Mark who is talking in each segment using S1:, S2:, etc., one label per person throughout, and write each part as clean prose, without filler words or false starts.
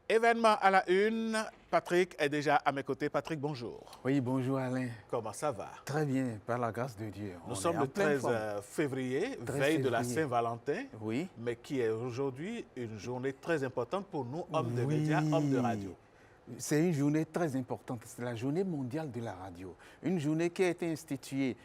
S1: Événement à la une, Patrick est déjà à mes côtés. Patrick, bonjour.
S2: Oui, bonjour Alain.
S1: Comment ça va?
S2: Très bien, par la grâce de Dieu.
S1: Nous sommes le 13 février, veille de la Saint-Valentin,
S2: oui.
S1: Mais qui est aujourd'hui une journée très importante pour nous, hommes de médias, hommes de radio.
S2: C'est une journée très importante, c'est la journée mondiale de la radio. Une journée qui a été instituée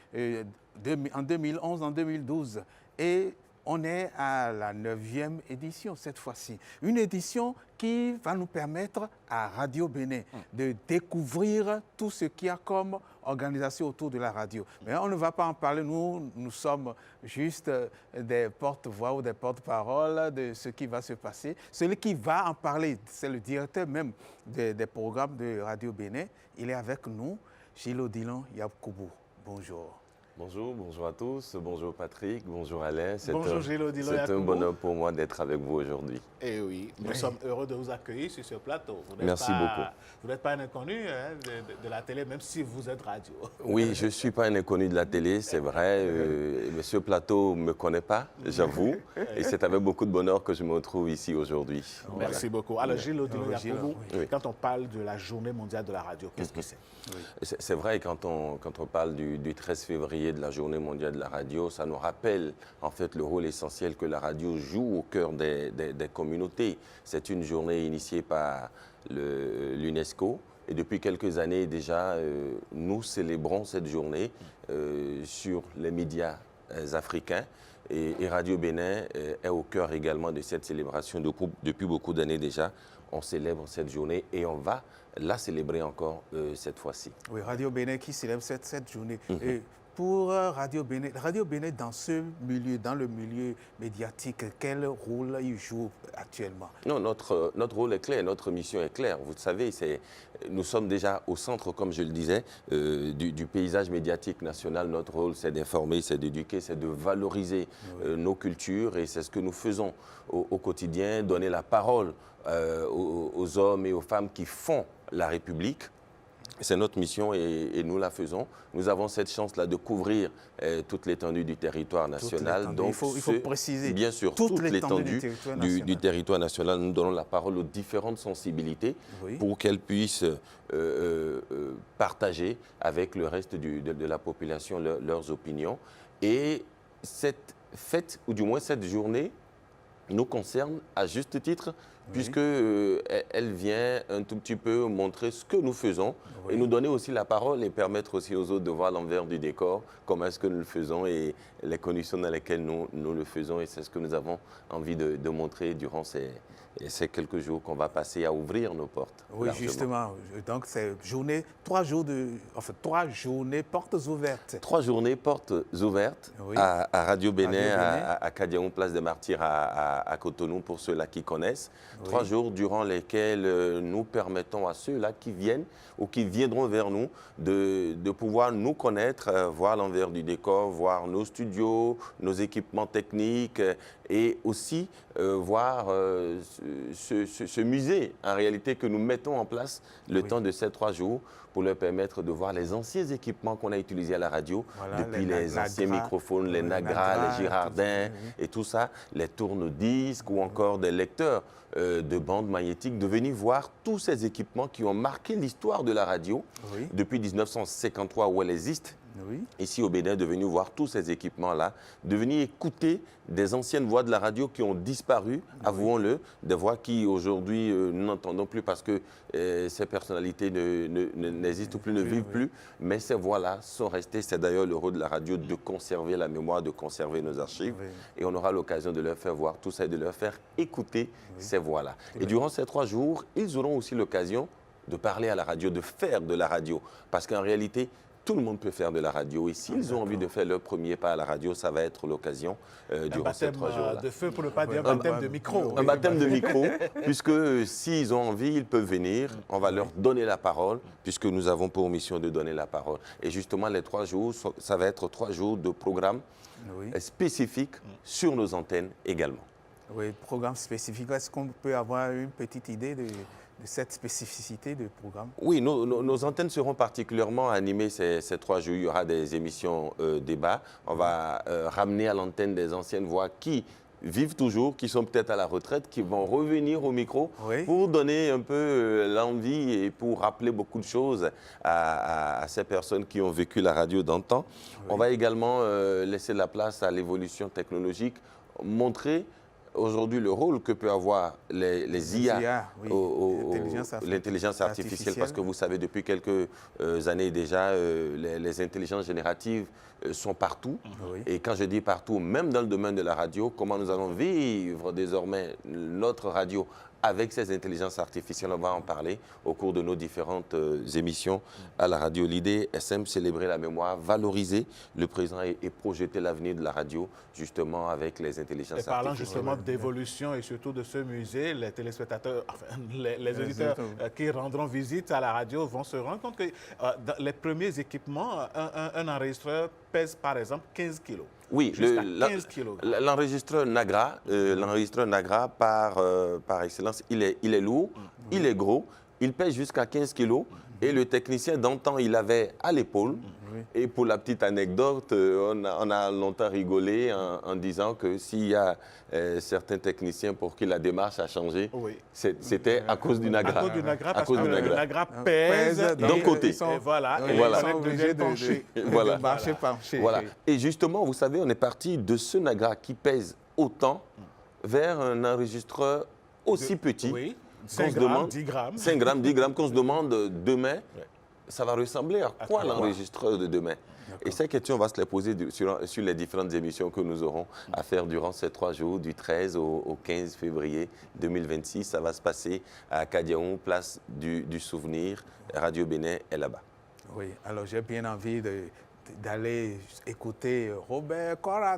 S2: en 2011, en 2012 et on est à la 9e édition cette fois-ci. Une édition qui va nous permettre à Radio Bénin de découvrir tout ce qu'il y a comme organisation autour de la radio. Mais on ne va pas en parler, nous sommes juste des porte-voix ou des porte-paroles de ce qui va se passer. Celui qui va en parler, c'est le directeur même des programmes de Radio Bénin. Il est avec nous, Gilles Odilon Yakoubou. Bonjour.
S3: Bonjour, bonjour à tous, bonjour Patrick, bonjour Alain. C'est
S1: un
S3: bonheur pour moi d'être avec vous aujourd'hui.
S1: Et oui, nous sommes heureux de vous accueillir sur ce plateau.
S3: Merci beaucoup.
S1: Vous n'êtes pas un inconnu de la télé, même si vous êtes radio.
S3: Oui, je ne suis pas un inconnu de la télé, c'est vrai. Monsieur Plateau ne me connaît pas, j'avoue. Et c'est avec beaucoup de bonheur que je me retrouve ici aujourd'hui.
S1: Merci beaucoup. Alors, Gilles Odilon Yakoubou, quand on parle de la journée mondiale de la radio, qu'est-ce que c'est?
S3: C'est vrai, quand on parle du 13 février de la journée mondiale de la radio, ça nous rappelle en fait le rôle essentiel que la radio joue au cœur des communautés. C'est une journée initiée par l'UNESCO et depuis quelques années déjà, nous célébrons cette journée sur les médias africains. Et Radio Bénin est au cœur également de cette célébration depuis beaucoup d'années déjà. On célèbre cette journée et on va la célébrer encore cette fois-ci.
S2: Oui, Radio Bénin qui célèbre cette journée. Et pour Radio Bénin dans ce milieu, dans le milieu médiatique, quel rôle il joue actuellement?
S3: Non, notre rôle est clair, notre mission est claire. Vous savez, nous sommes déjà au centre, comme je le disais, du paysage médiatique national. Notre rôle, c'est d'informer, c'est d'éduquer, c'est de valoriser nos cultures et c'est ce que nous faisons au quotidien, donner la parole aux hommes et aux femmes qui font la République. C'est notre mission et nous la faisons. Nous avons cette chance-là de couvrir toute l'étendue du territoire national.
S2: Donc, il faut préciser.
S3: Bien sûr, toute l'étendue du territoire national. Nous donnons la parole aux différentes sensibilités pour qu'elles puissent partager avec le reste de la population leurs opinions. Et cette fête, ou du moins cette journée, nous concerne à juste titre, puisque elle vient un tout petit peu montrer ce que nous faisons et nous donner aussi la parole et permettre aussi aux autres de voir l'envers du décor, comment est-ce que nous le faisons et les conditions dans lesquelles nous le faisons. Et c'est ce que nous avons envie de montrer durant ces quelques jours qu'on va passer à ouvrir nos portes.
S2: Oui, largement. Justement. Donc, c'est trois journées portes ouvertes.
S3: 3 journées portes ouvertes à Radio Bénin, à Kadiaou, Place des Martyrs, à Cotonou, pour ceux-là qui connaissent. 3 jours durant lesquels nous permettons à ceux-là qui viennent ou qui viendront vers nous de pouvoir nous connaître, voir l'envers du décor, voir nos studios, nos équipements techniques et aussi voir ce musée en réalité que nous mettons en place le temps de ces 3 jours pour leur permettre de voir les anciens équipements qu'on a utilisés à la radio, depuis les anciens microphones, les Nagra, les Girardins et tout ça, les tourne-disques ou encore des lecteurs de bandes magnétiques, de venir voir tous ces équipements qui ont marqué l'histoire de la radio depuis 1953 où elle existe. Ici au Bénin, de venir voir tous ces équipements-là, de venir écouter des anciennes voix de la radio qui ont disparu, avouons-le, des voix qui aujourd'hui nous n'entendons plus parce que ces personnalités n'existent plus, ne vivent plus, mais ces voix-là sont restées. C'est d'ailleurs le rôle de la radio de conserver la mémoire, de conserver nos archives et on aura l'occasion de leur faire voir tout ça et de leur faire écouter ces voix-là. Et durant ces 3 jours, ils auront aussi l'occasion de parler à la radio, de faire de la radio, parce qu'en réalité, tout le monde peut faire de la radio et s'ils ont envie de faire leur premier pas à la radio, ça va être l'occasion durant ces 3 jours-là.
S1: Un baptême de feu pour ne pas dire un baptême de micro.
S3: Un baptême de micro, puisque s'ils ont envie, ils peuvent venir. On va leur donner la parole, puisque nous avons pour mission de donner la parole. Et justement, les 3 jours, ça va être 3 jours de programme spécifiques sur nos antennes également.
S2: Oui, programme spécifique. Est-ce qu'on peut avoir une petite idée de cette spécificité de programme?
S3: Oui, nos antennes seront particulièrement animées ces 3 jours. Il y aura des émissions débat. On va ramener à l'antenne des anciennes voix qui vivent toujours, qui sont peut-être à la retraite, qui vont revenir au micro pour donner un peu l'envie et pour rappeler beaucoup de choses à ces personnes qui ont vécu la radio d'antan. On va également laisser la place à l'évolution technologique, montrer aujourd'hui le rôle que peut avoir les IA, l'intelligence artificielle, parce que vous savez, depuis quelques années déjà, les intelligences génératives sont partout. Et quand je dis partout, même dans le domaine de la radio, comment nous allons vivre désormais notre radio avec ces intelligences artificielles, on va en parler au cours de nos différentes émissions à la radio. L'idée est simple, célébrer la mémoire, valoriser le présent et projeter l'avenir de la radio, justement avec les intelligences artificielles.
S1: Parlant justement d'évolution et surtout de ce musée, les téléspectateurs, enfin, les auditeurs qui rendront visite à la radio vont se rendre compte que dans les premiers équipements, un enregistreur pèse par exemple 15 kilos.
S3: Oui, l'enregistreur Nagra, par excellence, il est lourd, il est gros, il pèse jusqu'à 15 kilos. Et le technicien d'antan, il avait à l'épaule. Et pour la petite anecdote, on a longtemps rigolé en disant que s'il y a certains techniciens pour qui la démarche a changé, c'était à cause du Nagra.
S1: À cause du Nagra, parce que le Nagra pèse
S3: d'un côté.
S1: Et voilà,
S2: ils sont obligés de marcher penché.
S3: Voilà. Et justement, vous savez, on est parti de ce Nagra qui pèse autant vers un enregistreur aussi petit.
S1: Oui. 5 grammes, 10 grammes.
S3: 5 grammes, 10 grammes, qu'on se demande demain, ça va ressembler à quoi l'enregistreur de demain? Et ces questions, on va se les poser sur les différentes émissions que nous aurons à faire durant ces 3 jours, du 13 au 15 février 2026. Ça va se passer à Kadiaon, place du Souvenir. Radio Bénin est là-bas.
S2: Oui, alors j'ai bien envie d'aller écouter Robert Cora.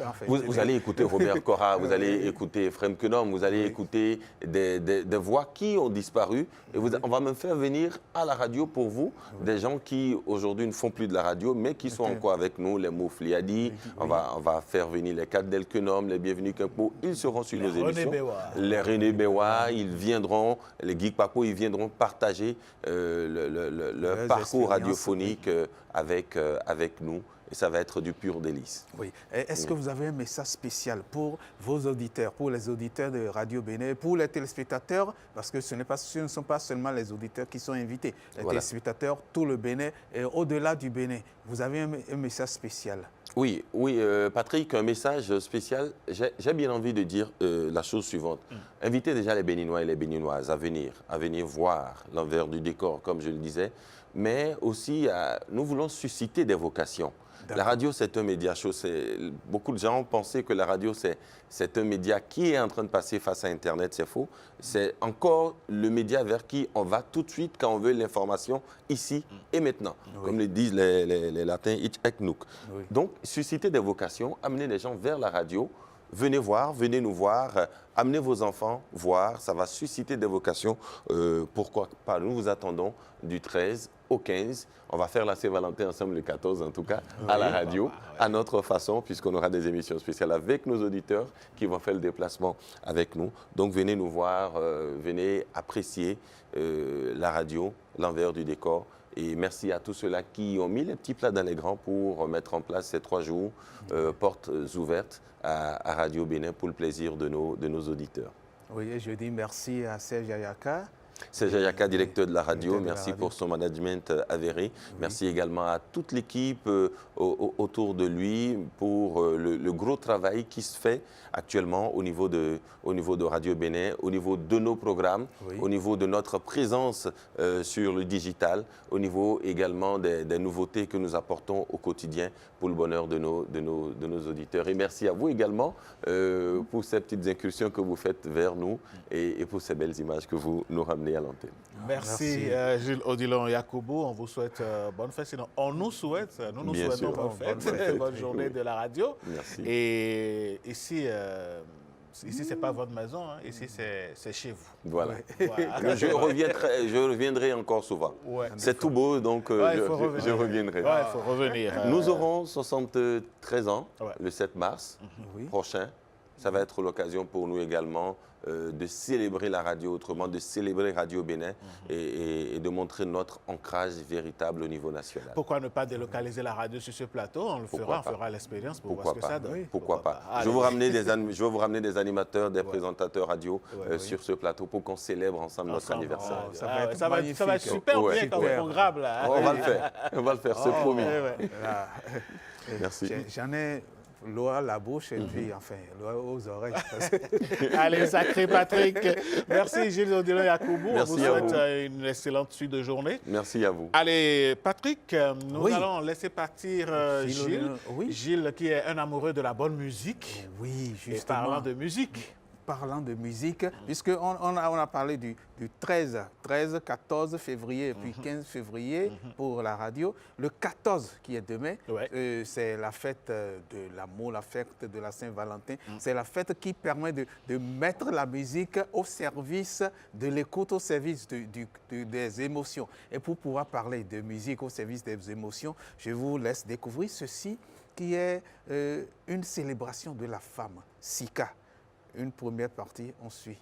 S2: Enfin,
S3: vous allez écouter Robert Cora, vous allez écouter Frem Kenom, vous allez écouter des voix qui ont disparu. Et on va même faire venir à la radio pour vous des gens qui aujourd'hui ne font plus de la radio, mais qui sont encore avec nous, les Moufliadi. On va faire venir les 4 Del Kenom, les Bienvenus Kempo. Ils seront sur nos émissions. Les René Bewa, ils viendront, les Geek Papo, ils viendront partager leur parcours radiophonique avec nous, et ça va être du pur délice.
S2: Oui. Est-ce que vous avez un message spécial pour vos auditeurs, pour les auditeurs de Radio Bénin, pour les téléspectateurs, parce que ce ne sont pas seulement les auditeurs qui sont invités, les téléspectateurs, tout le Bénin et au-delà du Bénin. Vous avez un message spécial?
S3: Oui, Patrick, un message spécial. J'ai bien envie de dire la chose suivante. Invitez déjà les Béninois et les Béninoises à venir voir l'envers du décor, comme je le disais, mais aussi nous voulons susciter des vocations. La radio, c'est un média chaud. Beaucoup de gens ont pensé que la radio, c'est un média qui est en train de passer face à Internet. C'est faux. C'est encore le média vers qui on va tout de suite quand on veut l'information ici et maintenant. Comme le disent les latins, ich ek nunc. Donc, susciter des vocations, amener les gens vers la radio. Venez voir, venez nous voir, amenez vos enfants voir, ça va susciter des vocations. Pourquoi pas? Nous vous attendons du 13 au 15. On va faire la Saint-Valentin ensemble le 14, en tout cas, à la radio, à notre façon, puisqu'on aura des émissions spéciales avec nos auditeurs qui vont faire le déplacement avec nous. Donc, venez nous voir, venez apprécier la radio, l'envers du décor. Et merci à tous ceux-là qui ont mis les petits plats dans les grands pour mettre en place ces 3 jours, portes ouvertes à Radio Bénin pour le plaisir de nos auditeurs.
S2: Oui, et je dis merci à Serge Ayaka.
S3: Serge Ayaka, directeur de la radio, merci pour son management avéré. Merci également à toute l'équipe autour de lui pour le gros travail qui se fait actuellement au niveau de Radio Bénin, au niveau de nos programmes, au niveau de notre présence sur le digital, au niveau également des nouveautés que nous apportons au quotidien pour le bonheur de nos auditeurs. Et merci à vous également pour ces petites incursions que vous faites vers nous et pour ces belles images que vous nous ramenez à l'antenne.
S1: Merci Gilles Odilon Yacoubou. On vous souhaite bonne fête. Sinon, on nous souhaite, nous souhaitons bonne fête, bonne journée de la radio.
S3: Merci.
S1: Et ici, ce n'est pas votre maison, hein. Ici, c'est chez vous.
S3: Voilà. Je reviendrai encore souvent. C'est tout beau, donc je reviendrai.
S1: Il faut revenir.
S3: Nous aurons 73 ans le 7 mars prochain. Ça va être l'occasion pour nous également de célébrer la radio autrement, de célébrer Radio Bénin et de montrer notre ancrage véritable au niveau national.
S1: Pourquoi ne pas délocaliser la radio sur ce plateau? On le fera, on fera l'expérience pour voir ce que ça donne.
S3: Oui, pourquoi pas. Je vais vous ramener des animateurs, des présentateurs radio sur ce plateau pour qu'on célèbre ensemble notre anniversaire.
S1: Ça va être super bien comme programme là.
S3: On va le faire, c'est promis. Merci.
S2: J'en ai l'eau à la bouche et puis, enfin, l'eau aux oreilles.
S1: Allez, sacré Patrick. Merci Gilles Odilon Yacoubou. On vous souhaite une excellente suite de journée.
S3: Merci à vous.
S1: Allez, Patrick, nous allons laisser partir Gilles. Gilles, qui est un amoureux de la bonne musique.
S2: Oui, justement.
S1: Et parlant de musique.
S2: Parlant de musique, puisqu'on a parlé du 13, 14 février et puis 15 février pour la radio. Le 14 qui est demain, c'est la fête de l'amour, la fête de la Saint-Valentin. C'est la fête qui permet de mettre la musique au service de l'écoute, au service des émotions. Et pour pouvoir parler de musique au service des émotions, je vous laisse découvrir ceci qui est une célébration de la femme, Sika. Une première partie, on suit.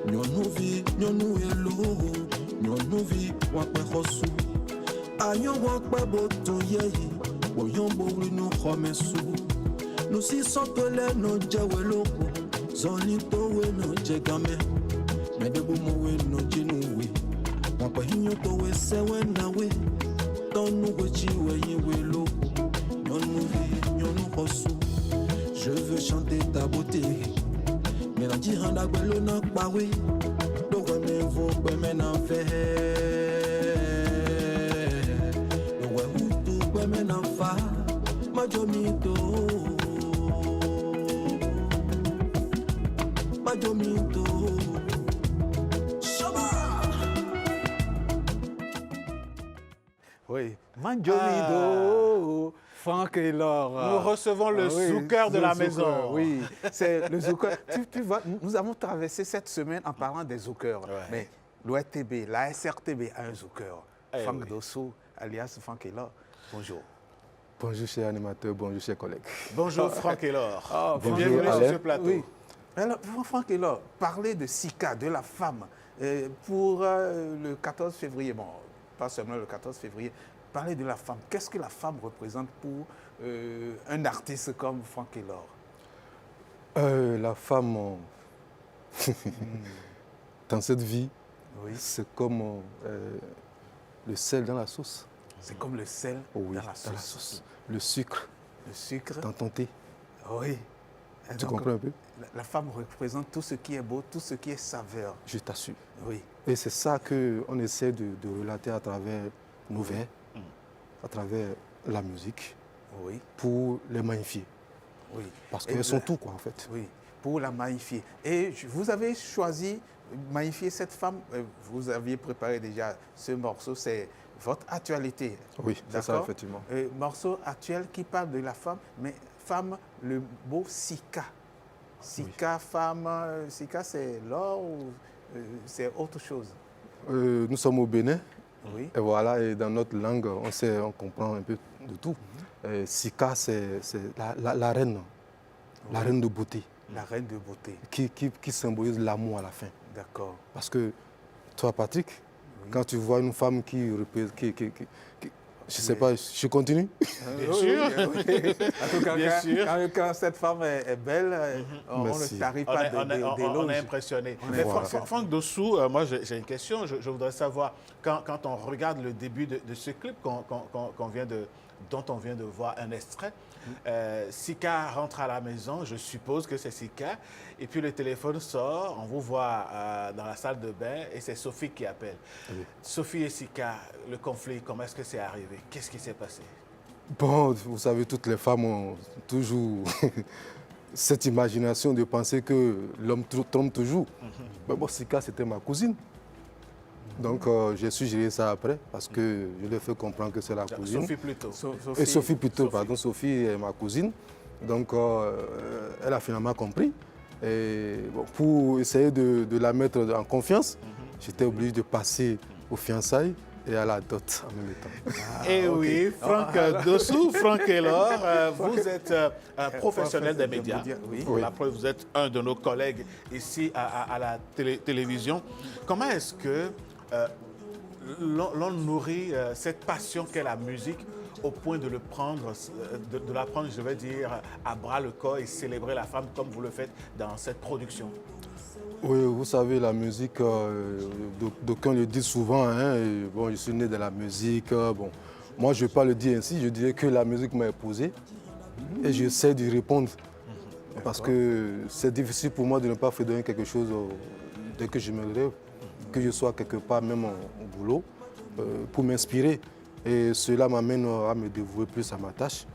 S4: Nyonuvi, nyonu elo, nyonuvi wakpe khosu. Ayon wakpe boto yeyi, woyombo winu khomesu. Nusi sotole no jewelo, zoni towe no jegame. Medebu mowe no jinuwe, wakpe hinyo towe sewe nawe. Tonu wechi weye welo, nyonuvi, nyonu khosu. Je veux chanter ta beauté. Mélodie randa gbelo na pawe, lowe me vo gbe me na fe. Lowe hutu gbe me na fa, majomito. Majomito. Shaba.
S2: Oui, majomito. Franck et Laure.
S1: Nous recevons le zoukeur de la maison.
S2: Oui, c'est le zoukeur. Tu vois, nous avons traversé cette semaine en parlant des zoukeurs. Mais l'ORTB, la SRTB a un zoukeur. Franck Dosso, alias Franck et Laure. Bonjour.
S5: Bonjour, chers animateurs, bonjour, chers collègues.
S1: Bonjour, Franck et Laure.
S2: Bienvenue
S1: sur ce plateau.
S2: Oui. Alors, Franck et Laure, parler de Sika, de la femme, pour le 14 février, bon, pas seulement le 14 février, parler de la femme. Qu'est-ce que la femme représente pour un artiste comme Franck et Laure?
S5: La femme, dans cette vie, c'est comme le sel dans la sauce.
S2: C'est comme le sel dans la sauce.
S5: Le sucre dans ton thé.
S2: Oui.
S5: Tu comprends un peu?
S2: La femme représente tout ce qui est beau, tout ce qui est saveur.
S5: Je t'assure.
S2: Oui.
S5: Et c'est ça qu'on essaie de relater à travers nos vers, à travers la musique, pour les magnifier.
S2: Oui.
S5: Parce qu'elles sont tout, quoi, en fait.
S2: Oui, pour la magnifier. Et vous avez choisi magnifier cette femme. Vous aviez préparé déjà ce morceau, c'est votre actualité.
S5: Oui, c'est ça, effectivement.
S2: Morceau actuel qui parle de la femme, mais femme, le beau Sika. Sika, femme, Sika, c'est l'or ou c'est autre chose?
S5: Nous sommes au Bénin.
S2: Oui.
S5: Et voilà, et dans notre langue, on comprend un peu de tout. Sika, c'est la reine, la reine de beauté.
S2: La reine de beauté.
S5: Qui symbolise l'amour à la fin.
S2: D'accord.
S5: Parce que toi, Patrick, quand tu vois une femme qui je ne sais pas, je continue?
S1: Bien sûr.
S2: En tout cas, bien sûr. Quand cette femme est belle, on ne tarit pas d'éloges.
S1: On est impressionné. Franck Dosso, moi j'ai une question. Je voudrais savoir, quand on regarde le début de ce clip dont on vient de voir un extrait, Sika rentre à la maison, je suppose que c'est Sika, et puis le téléphone sort, on vous voit dans la salle de bain, et c'est Sophie qui appelle. Oui. Sophie et Sika, le conflit, comment est-ce que c'est arrivé? Qu'est-ce qui s'est passé?
S5: Bon, vous savez, toutes les femmes ont toujours cette imagination de penser que l'homme trompe toujours. Mais bon, Sika, c'était ma cousine. Donc, j'ai su gérer ça après, parce que je lui ai fait comprendre que c'est la cousine.
S1: Sophie plutôt.
S5: Sophie plutôt, pardon. Sophie est ma cousine. Donc, elle a finalement compris. Et bon, pour essayer de la mettre en confiance, j'étais obligé de passer aux fiançailles et à la dot en même temps.
S1: Et oui, Franck Dossou, Franck Elor, vous êtes un professionnel des médias. Oui. La preuve, vous êtes un de nos collègues ici à la télévision. Comment est-ce que l'on nourrit cette passion qu'est la musique au point de le prendre, de la prendre, je vais dire, à bras le corps et célébrer la femme comme vous le faites dans cette production?
S5: Oui, vous savez, la musique, d'aucuns le disent souvent, hein, et bon, je suis né de la musique. Bon, moi, je ne vais pas le dire ainsi, je dirais que la musique m'a épousé et j'essaie d'y répondre. Parce que c'est difficile pour moi de ne pas fredonner quelque chose dès que je me lève, que je sois quelque part, même au boulot, pour m'inspirer. Et cela m'amène à me dévouer plus à ma tâche.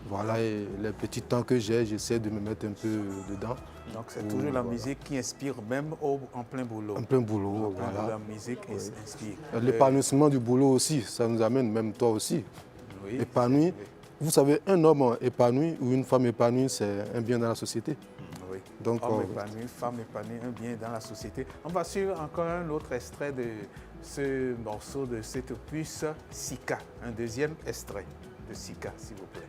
S5: Voilà, et les petits temps que j'ai, j'essaie de me mettre un peu dedans.
S2: Donc c'est toujours la musique qui inspire, même en plein boulot.
S5: En plein boulot, voilà.
S2: La musique inspire.
S5: L'épanouissement du boulot aussi, ça nous amène, même toi aussi. Oui, épanoui. Oui. Vous savez, un homme épanoui ou une femme épanouie, c'est un bien dans la société.
S2: Oui. Donc, homme épanoui, femme épanouie, un bien dans la société. On va suivre encore un autre extrait de ce morceau de cette opus, Sika. Un deuxième extrait de Sika, s'il vous plaît.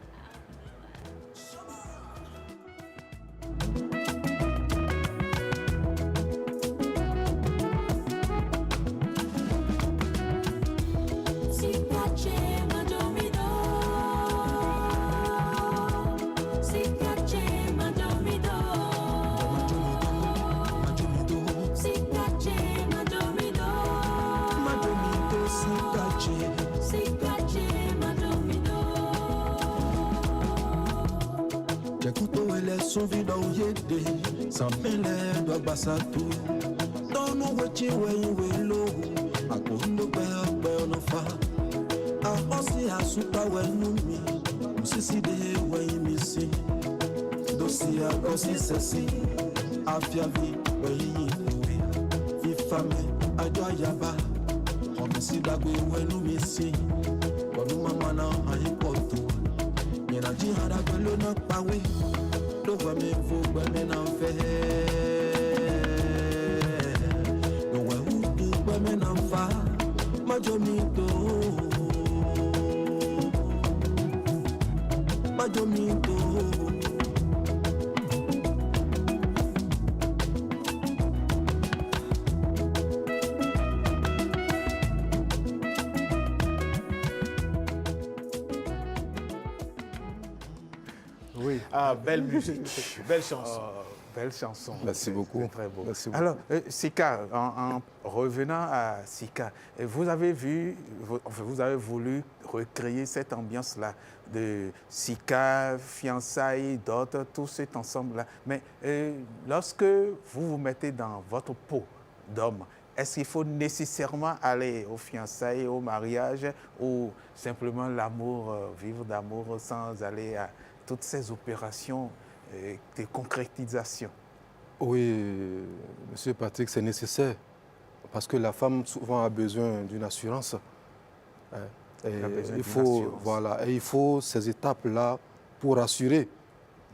S4: Son vida uyede sampele do basatu dono wechi welo akondo pe no fa ahosi asuta wenu mi musisi de we mi si dosi akosi sesi afia vi we yi ifame ajo yaba omisi dagwe wenu mi si bonu mama na ayipoto mina jihara pelo na pawe. Don't want me for women on fair. No one who do women on fire. Majomito.
S1: Oui. Ah, belle musique, belle chanson.
S2: Belle chanson.
S5: Merci beaucoup.
S2: Très beau.
S5: Merci beaucoup.
S2: Alors, Sika, en revenant à Sika, vous avez voulu recréer cette ambiance-là de Sika, fiançailles, d'autres, tout cet ensemble-là. Mais lorsque vous vous mettez dans votre peau d'homme, est-ce qu'il faut nécessairement aller aux fiançailles, au mariage, ou simplement l'amour, vivre d'amour sans aller à toutes ces opérations de concrétisation?
S5: Oui, Monsieur Patrick, c'est nécessaire. Parce que la femme, souvent, a besoin d'une assurance. Il faut ces étapes-là pour assurer.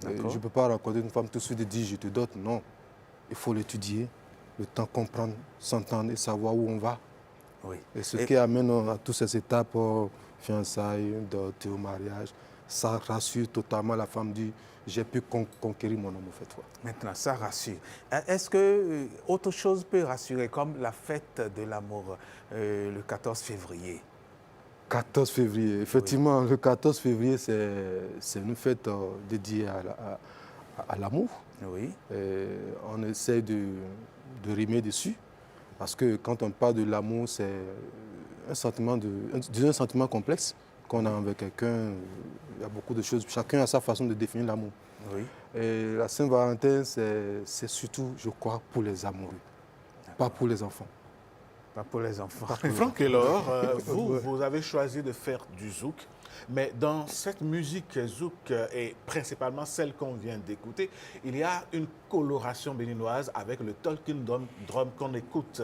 S5: Je ne peux pas rencontrer une femme tout de suite et dire je te dote. Non. Il faut l'étudier, le temps comprendre, s'entendre et savoir où on va. Oui. Et ce qui amène à toutes ces étapes, fiançailles, dot, au mariage, ça rassure totalement la femme, dit j'ai pu conquérir mon homme en fait.
S2: Maintenant, ça rassure. Est-ce que autre chose peut rassurer, comme la fête de l'amour, le 14 février?
S5: 14 février, effectivement, oui. Le 14 février, c'est une fête dédiée à l'amour.
S2: Oui.
S5: On essaie de rimer dessus, parce que quand on parle de l'amour, c'est un sentiment complexe. qu'on a avec quelqu'un, il y a beaucoup de choses. Chacun a sa façon de définir l'amour.
S2: Oui.
S5: Et la Saint-Valentin, c'est surtout, je crois, pour les amoureux, pas pour les enfants.
S2: Pas pour les enfants.
S1: Franck Kellor, vous avez choisi de faire du zouk, mais dans cette musique zouk et principalement celle qu'on vient d'écouter, il y a une coloration béninoise avec le Tolkien drum qu'on écoute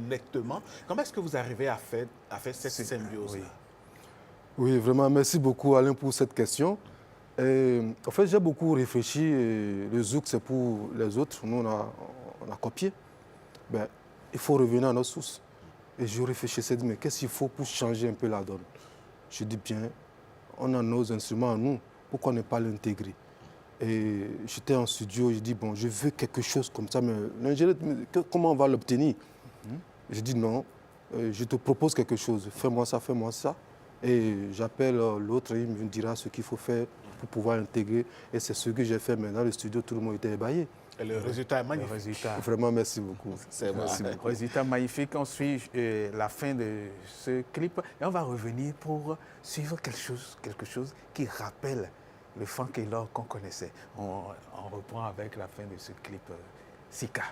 S1: nettement. Comment est-ce que vous arrivez à faire cette symbiose?
S5: Oui, vraiment, merci beaucoup Alain pour cette question. Et, en fait, j'ai beaucoup réfléchi. Et le zouk, c'est pour les autres. Nous, on a copié. Ben, il faut revenir à nos sources. Et je réfléchissais, mais qu'est-ce qu'il faut pour changer un peu la donne? Je dis bien, on a nos instruments à nous, pourquoi ne pas l'intégrer? Et j'étais en studio, je dis, bon, je veux quelque chose comme ça, mais l'ingénieur, comment on va l'obtenir? Je dis non, je te propose quelque chose, fais-moi ça, fais-moi ça. Et j'appelle l'autre, il me dira ce qu'il faut faire pour pouvoir l'intégrer. Et c'est ce que j'ai fait maintenant, le studio, tout le monde était ébahi.
S1: Et le résultat est magnifique.
S5: Vraiment, merci beaucoup.
S2: Merci beaucoup. Résultat magnifique. On suit la fin de ce clip et on va revenir pour suivre quelque chose qui rappelle le Franck Kellor qu'on connaissait. On reprend avec la fin de ce clip Sika.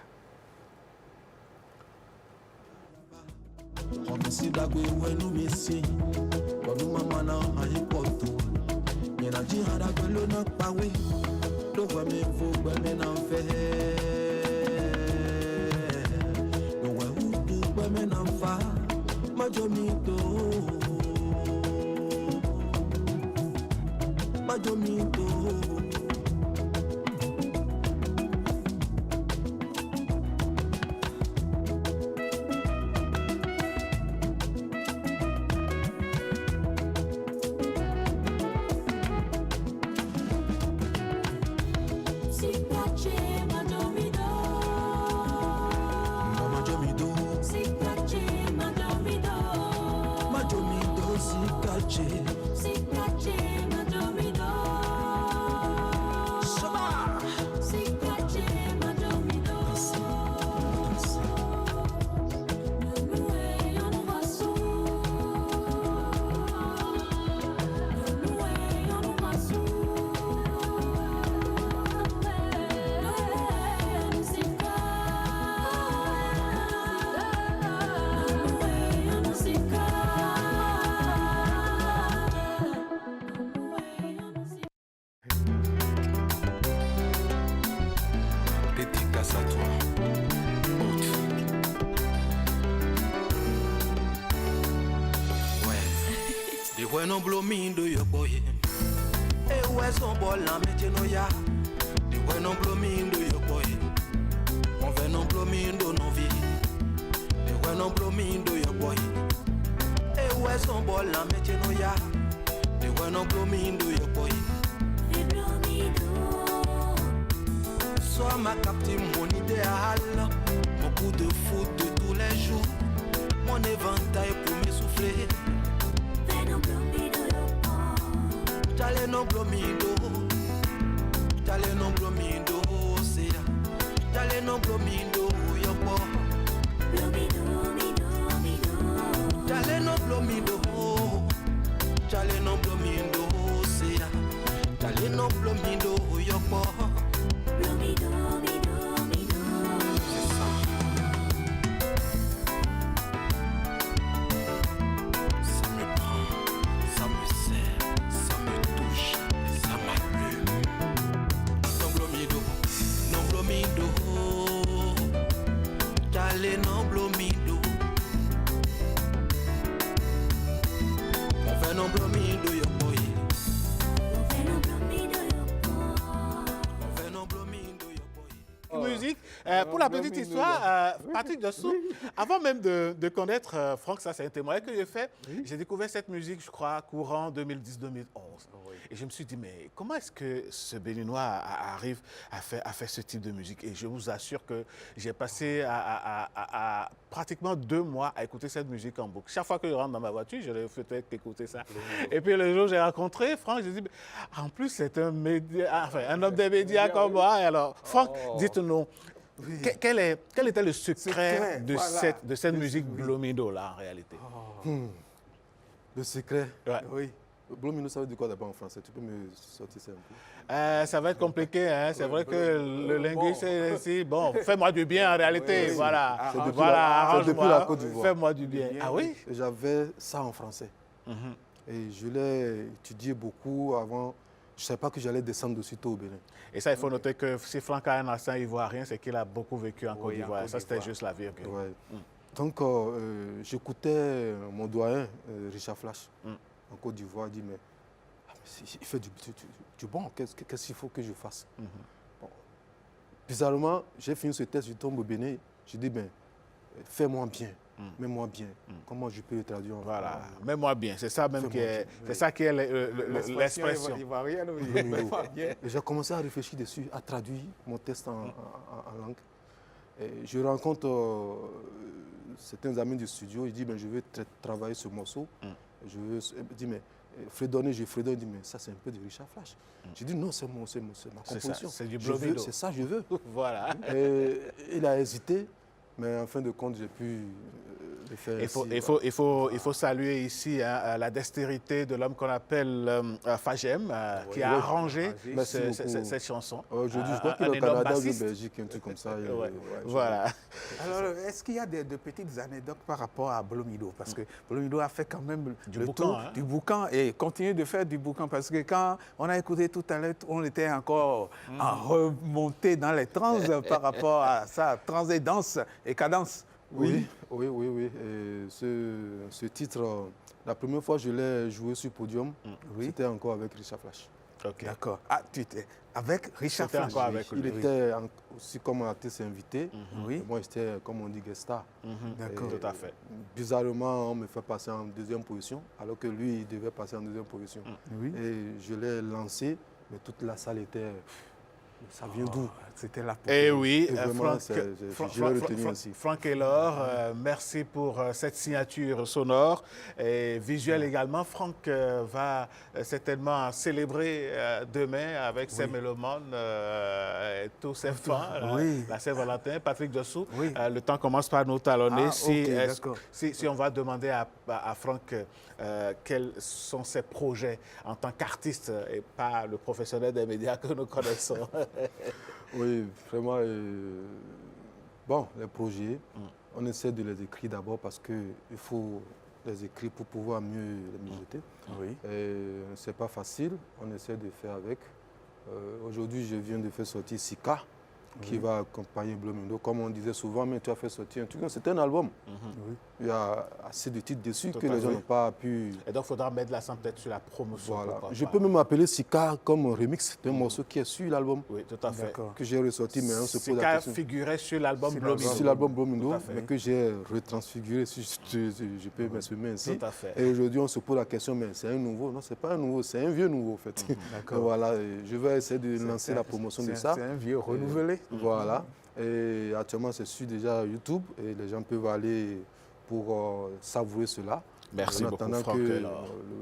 S4: Bueno blomindo yo boy. Weso bola meje no ya. The bueno blomindo yo boy. On veno blomindo no vi. The bueno blomindo yo boy. Weso bola meje no ya. The bueno blomindo yo boy. The blomindo. Sois ma captive, mon idéal. Mon coup de foot de tous les jours. Mon éventail pour m'essouffler. Chale no blomindo, sea. Chale no blomindo, yopo. Chale no blomindo, sea. Chale no blomindo, yopo.
S1: Pour la petite histoire, Patrick Dossou, avant même de connaître Franck, ça c'est un témoignage que j'ai fait, j'ai découvert cette musique, je crois, courant 2010-2011. Et je me suis dit, mais comment est-ce que ce Béninois arrive à faire ce type de musique? Et je vous assure que j'ai passé à pratiquement 2 mois à écouter cette musique en boucle. Chaque fois que je rentre dans ma voiture, je vais peut-être écouter ça. Et puis le jour où j'ai rencontré Franck, j'ai dit, en plus c'est un homme des médias comme moi. Alors, Franck, dites-nous. Oui. Quel était le secret de cette musique Blomindo, là, en réalité?
S5: Le secret,
S1: ouais.
S5: Oui. Blomido, ça veut dire quoi d'abord en français? Tu peux me sortir ça un peu?
S1: Ça va être compliqué, hein. C'est vrai que le linguiste est ici. Bon, fais-moi du bien en réalité.
S5: Oui,
S1: voilà,
S5: c'est depuis
S1: voilà,
S5: depuis la Côte d'Ivoire.
S1: Fais-moi du bien. Ah oui?
S5: J'avais ça en français. Et je l'ai étudié beaucoup avant. Je ne savais pas que j'allais descendre de suite au Bénin.
S1: Et ça, il faut noter que si Franck a un accent ivoirien, c'est qu'il a beaucoup vécu en Côte d'Ivoire. Ça, c'était juste la virgule.
S5: Ouais. Donc, j'écoutais mon doyen, Richard Flash, en Côte d'Ivoire. Il dit, mais il fait du bon, qu'est-ce qu'il faut que je fasse? Bon. Bizarrement, j'ai fini ce test, je tombe au Bénin. Je dis, ben, fais-moi bien. Mets-moi bien. Comment je peux le traduire en
S1: Voilà, mets-moi bien. C'est ça même qui est, c'est ça qui est l'expression.
S5: Et j'ai commencé à réfléchir dessus, à traduire mon test en langue. Et je rencontre certains amis du studio. Ils disent, ben, je veux travailler ce morceau. Je dis, mais fredonner, je fredonne. Il dit, mais ça, c'est un peu de Richard Flash. J'ai dit, non, c'est ma composition.
S1: C'est du Blomido.
S5: C'est ça, je veux.
S1: Voilà.
S5: Et il a hésité. Mais en fin de compte, j'ai pu le faire.
S1: Il faut saluer ici la dextérité de l'homme qu'on appelle Fagem, qui a arrangé cette chanson.
S5: Aujourd'hui, je crois qu'il est au Canada ou en Belgique, un truc comme ça.
S1: Voilà.
S2: Alors, est-ce qu'il y a de petites anecdotes par rapport à Blomido? Parce que Blomido a fait quand même
S1: du
S2: boucan et continue de faire du boucan. Parce que quand on a écouté tout à l'heure, on était encore en remontée dans les trans par rapport à ça, trans et danse et cadence.
S5: Oui. Et ce titre, la première fois que je l'ai joué sur podium, c'était encore avec Richard Flash.
S2: Okay. D'accord. Ah, tu étais avec Richard Flash.
S1: Encore avec lui.
S5: Il était aussi comme artiste invité. Et moi, j'étais, comme on dit, guest star.
S1: D'accord, tout à fait.
S5: Bizarrement, on me fait passer en deuxième position, alors que lui, il devait passer en deuxième position. Et je l'ai lancé, mais toute la salle était... Ça vient d'où?
S2: C'était la
S1: Eh oui,
S5: Franck
S1: Elor, merci pour cette signature sonore et visuelle également. Franck va certainement célébrer demain avec ses mélomanes et tous ses fans, la Saint-Valentin. Patrick Dossou, le temps commence par nous talonner. Si on va demander à Franck quels sont ses projets en tant qu'artiste et pas le professionnel des médias que nous connaissons.
S5: Oui, vraiment. Bon, les projets, on essaie de les écrire d'abord parce qu'il faut les écrire pour pouvoir mieux les mijoter. Ce n'est pas facile, on essaie de faire avec. Aujourd'hui, je viens de faire sortir Sika, qui va accompagner Blomido. Comme on disait souvent, mais tu as fait sortir un truc. C'est un album. Il y a assez de titres dessus que les gens n'ont pas pu...
S1: Et donc, il faudra mettre l'accent peut-être sur la promotion.
S5: Voilà. Je peux même appeler Sika comme un remix d'un morceau qui est sur l'album.
S1: Oui, tout à fait.
S5: Que j'ai ressorti, mais on se pose la question.
S1: Sika figurait sur l'album Blomido.
S5: Sur l'album Blomido, mais que j'ai retransfiguré, si je peux m'exprimer ainsi.
S1: Tout à fait.
S5: Et aujourd'hui, on se pose la question, mais c'est un nouveau? Non, ce n'est pas un nouveau, c'est un vieux nouveau, en fait. Voilà, je vais essayer de lancer la promotion de ça.
S2: C'est un vieux renouvelé.
S5: Voilà. Et actuellement, c'est sur déjà YouTube et les gens peuvent aller pour savourer cela.
S1: Merci beaucoup, Franck. En attendant que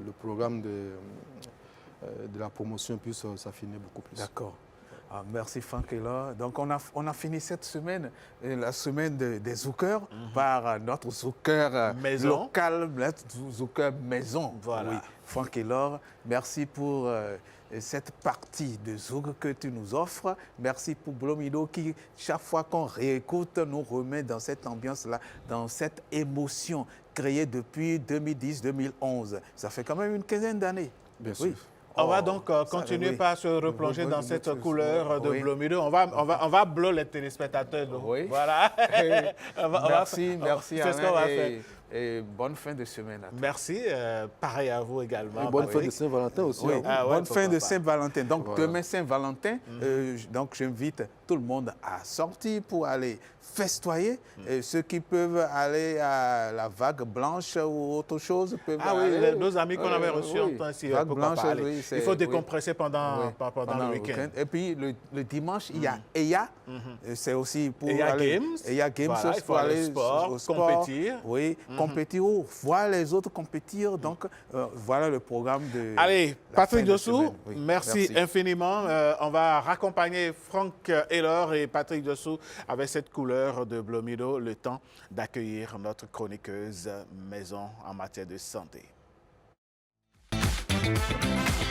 S5: le programme de la promotion puisse s'affiner beaucoup plus.
S2: D'accord. Ah, merci Franck Elor. Donc on a fini cette semaine, la semaine des zoukers, par notre zouker local, notre zouker maison.
S1: Voilà.
S2: Oui. Franck Elor, merci pour cette partie de zouk que tu nous offres. Merci pour Blomido qui, chaque fois qu'on réécoute, nous remet dans cette ambiance-là, dans cette émotion créée depuis 2010-2011. Ça fait quand même une quinzaine d'années.
S5: Bien sûr.
S1: On va donc continuer par se replonger dans cette couleur de Blomido. On va blow les téléspectateurs. Donc.
S2: Oui.
S1: Voilà.
S2: Merci
S1: C'est ce qu'on va faire.
S2: Et bonne fin de semaine à tous.
S1: Merci. Pareil à vous également.
S5: Et bonne fin de Saint-Valentin aussi.
S2: Oui. Bonne fin de Saint-Valentin. Donc demain Saint-Valentin, donc j'invite tout le monde à sortir pour aller festoyer. Et ceux qui peuvent aller à la Vague Blanche ou autre chose peuvent aller.
S1: Oui, nos amis qu'on avait reçus en temps ici. Vague Blanche, il faut décompresser pendant le week-end.
S2: Et puis le dimanche, il y a EYA. C'est aussi pour
S1: aller...
S2: EYA Games.
S1: Voilà, il faut aller au sport, compétir.
S2: Oui, compétir ou voir les autres compétir. Donc, voilà le programme de...
S1: Allez, Patrick Dossou, merci infiniment. On va raccompagner Franck Elor et Patrick Dossou avec cette couleur de Blomido, le temps d'accueillir notre chroniqueuse maison en matière de santé.
S4: Thank you.